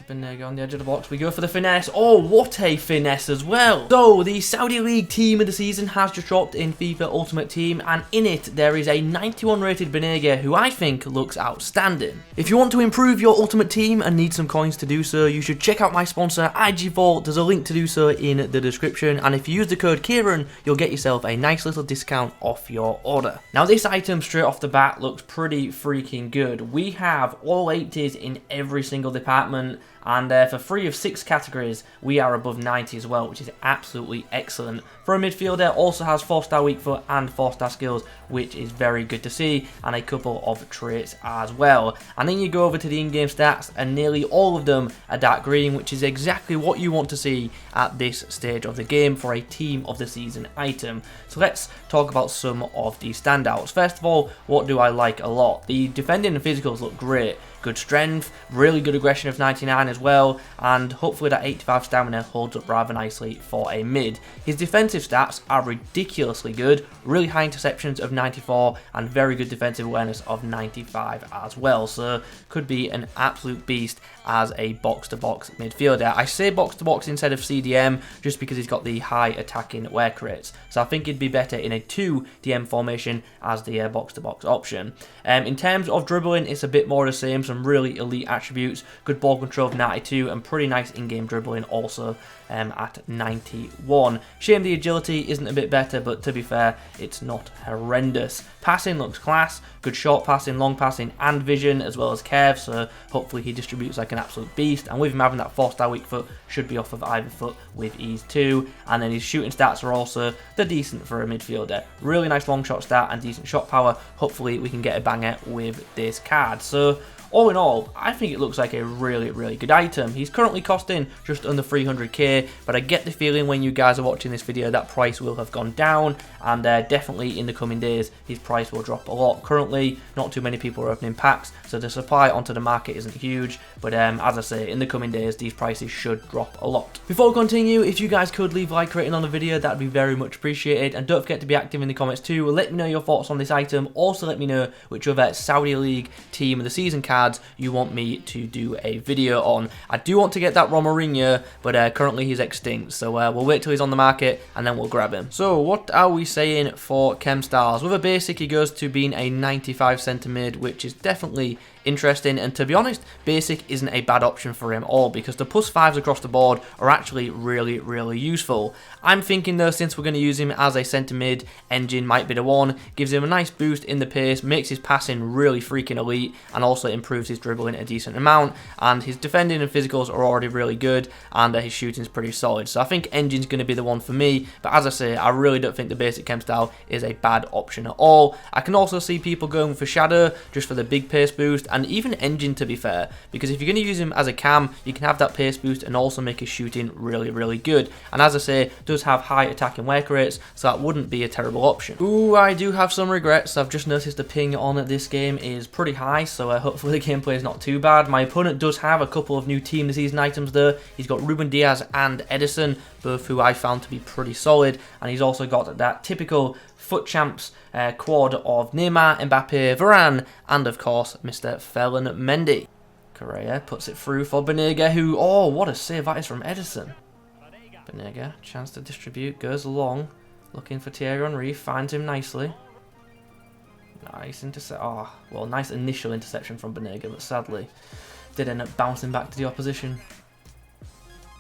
Banega on the edge of the box. We go for the finesse. Oh, what a finesse as well. So, the Saudi League team of the season has just dropped in FIFA Ultimate Team, and in it, there is a 91 rated Banega who I think looks outstanding. If you want to improve your Ultimate Team and need some coins to do so, you should check out my sponsor, IG Vault. There's a link to do so in the description, and if you use the code Kieron, you'll get yourself a nice little discount off your order. Now, this item straight off the bat looks pretty freaking good. We have all 80s in every single department, and for 3 of 6 categories, we are above 90 as well, which is absolutely excellent. For a midfielder, also has 4-star weak foot and 4-star skills, which is very good to see, and a couple of traits as well. And then you go over to the in-game stats, and nearly all of them are dark green, which is exactly what you want to see at this stage of the game for a team of the season item. So let's talk about some of the standouts. First of all, what do I like a lot? The defending and physicals look great. Good strength, really good aggression of 99 as well, and hopefully that 85 stamina holds up rather nicely for a mid. His defensive stats are ridiculously good, really high interceptions of 94 and very good defensive awareness of 95 as well, so could be an absolute beast as a box-to-box midfielder. I say box-to-box instead of CDM just because he's got the high attacking work rates, so I think he'd be better in a 2 DM formation as the box-to-box option. In terms of dribbling, it's a bit more the same, some really elite attributes, good ball control of 92 and pretty nice in-game dribbling also at 91. Shame the agility isn't a bit better, but to be fair, it's not horrendous. Passing looks class, good short passing, long passing and vision as well as curve, so hopefully he distributes like an absolute beast, and with him having that 4-star weak foot, should be off of either foot with ease too. And then his shooting stats are also decent for a midfielder. Really nice long shot stat and decent shot power. Hopefully we can get a banger with this card. So all in all, I think it looks like a really good item. He's currently costing just under 300k, but I get the feeling when you guys are watching this video that price will have gone down, and definitely in the coming days his price will drop a lot. Currently, not too many people are opening packs, so the supply onto the market isn't huge, but as I say, in the coming days these prices should drop a lot. Before we continue, if you guys could leave a like rating on the video, that'd be very much appreciated, and don't forget to be active in the comments too. Let me know your thoughts on this item. Also let me know which other Saudi League team of the season cards you want me to do a video on. I do want to get that Romarinho, but currently he's extinct, so we'll wait till he's on the market and then we'll grab him. So what are we saying for Chem Stars? With a basic, he goes to being a 95 centre mid, which is definitely interesting, and to be honest, basic isn't a bad option for him at all, because the +5s across the board are actually really useful. I'm thinking though, since we're going to use him as a centre mid, engine might be the one. Gives him a nice boost in the pace, makes his passing really freaking elite, and also improves his dribbling a decent amount, and his defending and physicals are already really good, and his shooting is pretty solid. So I think engine's going to be the one for me, but as I say, I really don't think the basic chem style is a bad option at all. I can also see people going for shadow just for the big pace boost, and even engine, to be fair, because if you're going to use him as a cam, you can have that pace boost and also make his shooting really good, and as I say, does have high attacking work rates, so that wouldn't be a terrible option. Ooh, I do have some regrets. I've just noticed the ping on this game is pretty high, so hopefully the gameplay is not too bad. My opponent does have a couple of new team of the season items though. He's got Ruben Diaz and Edison, both who I found to be pretty solid, and he's also got that typical foot champs quad of Neymar, Mbappe, Varane, and of course Mr. Ferland Mendy. Correa puts it through for Banega, who, oh, what a save that is from Edison. Banega, chance to distribute, goes long, looking for Thierry Henry, finds him nicely. Nice intercept. Oh, well, nice initial interception from Banega, but sadly did end up bouncing back to the opposition.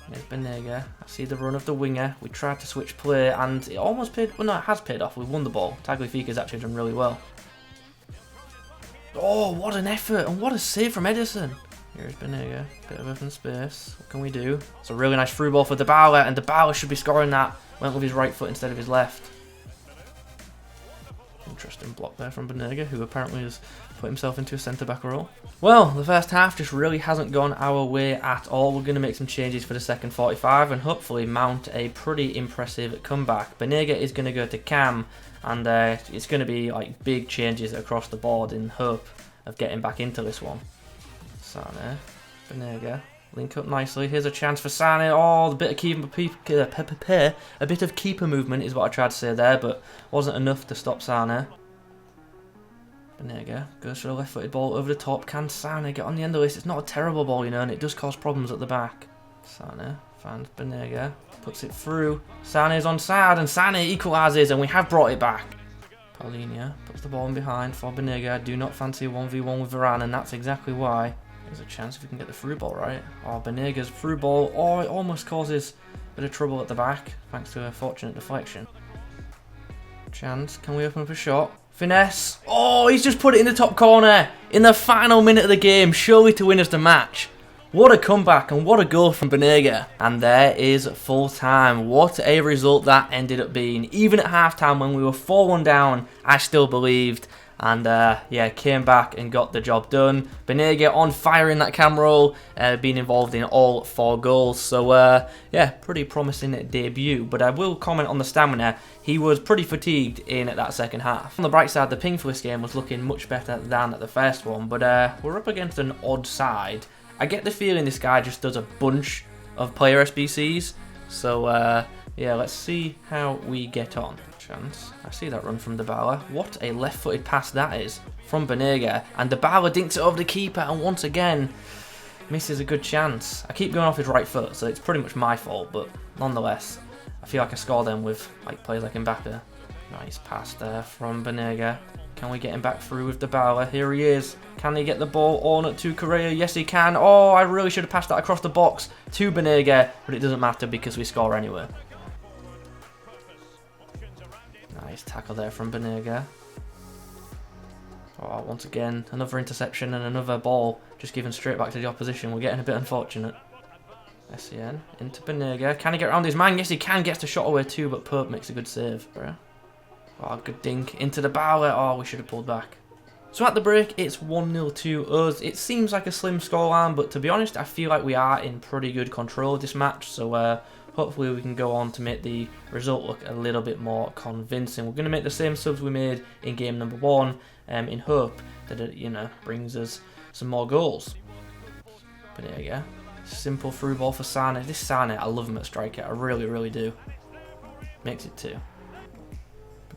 There's Banega. I see the run of the winger. We tried to switch play, and it almost paid. Well, no, it has paid off. We won the ball. Tagliafico's actually done really well. Oh, what an effort, and what a save from Edison. Here's Banega. Bit of open space. What can we do? It's a really nice through ball for Dybala, and Dybala should be scoring that. Went with his right foot instead of his left. Interesting block there from Banega, who apparently has put himself into a centre-back role. Well, the first half just really hasn't gone our way at all. We're going to make some changes for the second 45 and hopefully mount a pretty impressive comeback. Banega is going to go to Cam, and it's going to be like big changes across the board in hope of getting back into this one. Sane, Banega, link up nicely. Here's a chance for Sane. Oh, a bit of keeper movement is what I tried to say there, but wasn't enough to stop Sane. Banega goes for a left-footed ball over the top. Can Sane get on the end of this? It's not a terrible ball, you know, and it does cause problems at the back. Sane finds Banega, puts it through. Sane's onside, and Sane equalises, and we have brought it back. Paulinho puts the ball in behind for Banega. I do not fancy a 1v1 with Varane, and that's exactly why. There's a chance if we can get the through ball right. Oh, Banega's through ball. Oh, it almost causes a bit of trouble at the back, thanks to a fortunate deflection. Chance, can we open up a shot? Finesse. Oh, he's just put it in the top corner in the final minute of the game, surely to win us the match. What a comeback and what a goal from Banega. And there is full time. What a result that ended up being. Even at halftime when we were 4-1 down, I still believed. And yeah, came back and got the job done. Banega on fire in that cam roll, being involved in all 4 goals. So yeah, pretty promising debut. But I will comment on the stamina. He was pretty fatigued in that second half. On the bright side, the ping for this game was looking much better than the first one. But we're up against an odd side. I get the feeling this guy just does a bunch of player SBCs. So yeah, let's see how we get on. Chance. I see that run from Dybala. What a left-footed pass that is from Banega. And Dybala dinks it over the keeper and once again misses a good chance. I keep going off his right foot, so it's pretty much my fault, but nonetheless, I feel like I score them with players like Mbappe. Nice pass there from Banega. Can we get him back through with Dybala? Here he is. Can he get the ball on to Carrillo? Yes, he can. Oh, I really should have passed that across the box to Banega, but it doesn't matter because we score anyway. Nice tackle there from Banega. Oh, once again, another interception and another ball just given straight back to the opposition. We're getting a bit unfortunate. SCN into Banega. Can he get around his man? Yes, he can. Gets the shot away too, but Pope makes a good save. Oh, good dink into the Bauer. Oh, we should have pulled back. So at the break, it's 1-0 to us. It seems like a slim scoreline, but to be honest, I feel like we are in pretty good control of this match. So hopefully we can go on to make the result look a little bit more convincing. We're going to make the same subs we made in game number 1 in hope that it, you know, brings us some more goals. But there you go. Simple through ball for Sane. This Sane, I love him at striker. I really, really do. Makes it 2.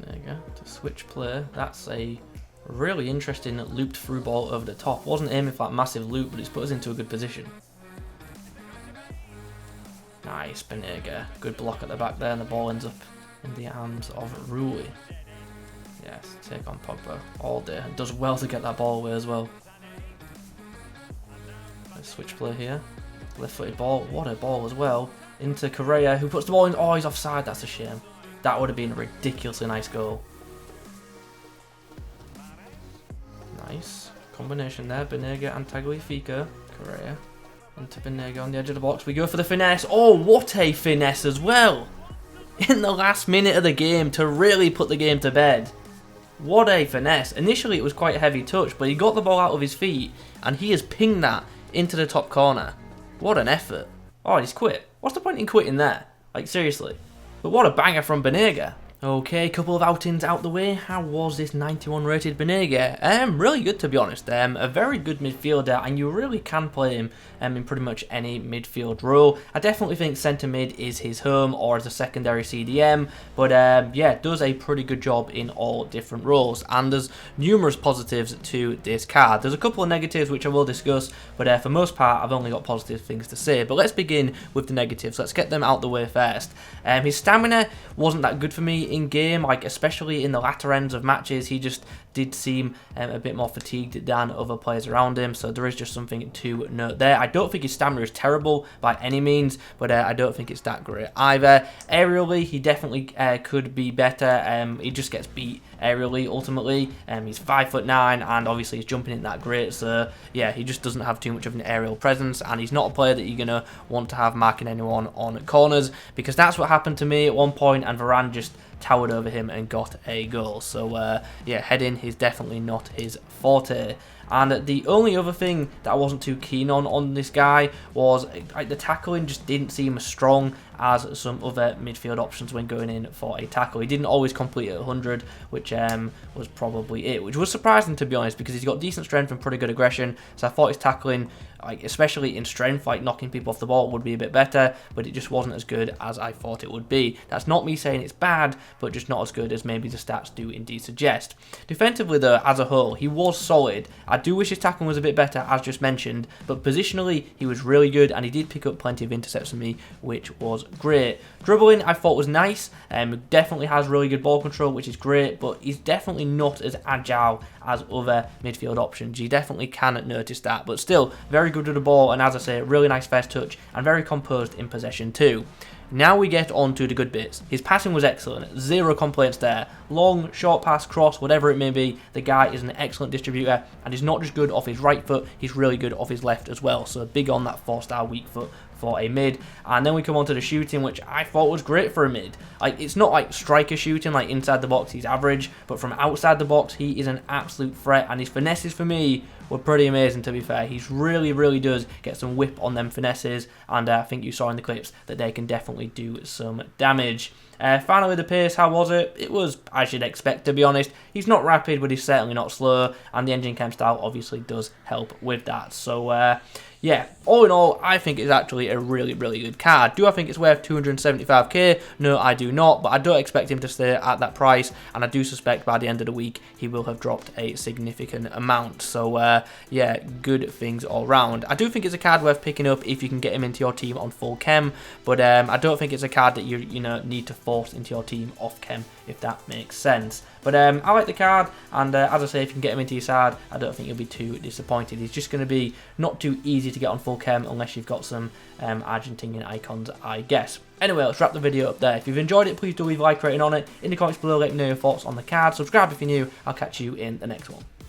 There you go. To switch play. That's a really interesting looped through ball over the top. Wasn't aiming for that massive loop, but it's put us into a good position. Nice, Banega. Good block at the back there, and the ball ends up in the arms of Grohe. Yes, take on Pogba all day. And does well to get that ball away as well. Let's switch play here. Left-footed ball. What a ball as well. Into Carrillo, who puts the ball in. Oh, he's offside. That's a shame. That would have been a ridiculously nice goal. Nice. Combination there. Banega and Tagliafico. Carrillo. Into Banega on the edge of the box. We go for the finesse. Oh, what a finesse as well. In the last minute of the game to really put the game to bed. What a finesse. Initially it was quite a heavy touch, but he got the ball out of his feet and he has pinged that into the top corner. What an effort. Oh, he's quit. What's the point in quitting there? Like, seriously. But what a banger from Banega. Okay, couple of outings out the way. How was this 91 rated Banega? Really good, to be honest. A very good midfielder, and you really can play him in pretty much any midfield role. I definitely think centre mid is his home, or as a secondary CDM, but yeah, does a pretty good job in all different roles. And there's numerous positives to this card. There's a couple of negatives which I will discuss, but for most part, I've only got positive things to say. But let's begin with the negatives. Let's get them out the way first. His stamina wasn't that good for me in game, like especially in the latter ends of matches. He just did seem a bit more fatigued than other players around him, so there is just something to note there. I don't think his stamina is terrible by any means, but I don't think it's that great either. Aerially, he definitely could be better. He just gets beat aerially ultimately. He's 5'9", and obviously he's jumping in that great, so yeah, he just doesn't have too much of an aerial presence, and he's not a player that you're gonna want to have marking anyone on corners, because that's what happened to me at one point, and Varane just towered over him and got a goal. So yeah, heading is definitely not his forte. And the only other thing that I wasn't too keen on this guy was the tackling just didn't seem as strong as some other midfield options when going in for a tackle. He didn't always complete at 100, which was probably it, which was surprising, to be honest, because he's got decent strength and pretty good aggression, so I thought his tackling like especially in strength, like knocking people off the ball would be a bit better, but it just wasn't as good as I thought it would be. That's not me saying it's bad, but just not as good as maybe the stats do indeed suggest. Defensively though, as a whole, he was solid. I do wish his tackling was a bit better, as just mentioned, but positionally he was really good, and he did pick up plenty of intercepts for me, which was great. Dribbling I thought was nice, definitely has really good ball control, which is great, but he's definitely not as agile as other midfield options. You definitely can notice that, but still very good with the ball, and as I say, really nice first touch and very composed in possession too. Now we get on to the good bits. His passing was excellent, zero complaints there. Long, short pass, cross, whatever it may be, the guy is an excellent distributor, and he's not just good off his right foot, he's really good off his left as well. So big on that 4-star weak foot for a mid. And then we come on to the shooting, which I thought was great for a mid. Like, it's not like striker shooting, like inside the box he's average, but from outside the box he is an absolute threat, and his finesses for me were pretty amazing, to be fair. He's really does get some whip on them finesses, and I think you saw in the clips that they can definitely do some damage. Finally, the pace, how was it? It was as you'd expect, to be honest. He's not rapid, but he's certainly not slow, and the engine chem style obviously does help with that. So, yeah, all in all, I think it's actually a really good card. Do I think it's worth 275k? No, I do not, but I don't expect him to stay at that price, and I do suspect by the end of the week he will have dropped a significant amount. So, yeah, good things all round. I do think it's a card worth picking up if you can get him into your team on full chem, but I don't think it's a card that you need to force into your team off chem, if that makes sense. But I like the card, and as I say, if you can get him into your side, I don't think you'll be too disappointed. He's just going to be not too easy to get on full chem unless you've got some Argentinian icons, I guess. Anyway, let's wrap the video up there. If you've enjoyed it, please do leave a like rating on it. In the comments below, let me know your thoughts on the card. Subscribe if you're new. I'll catch you in the next one.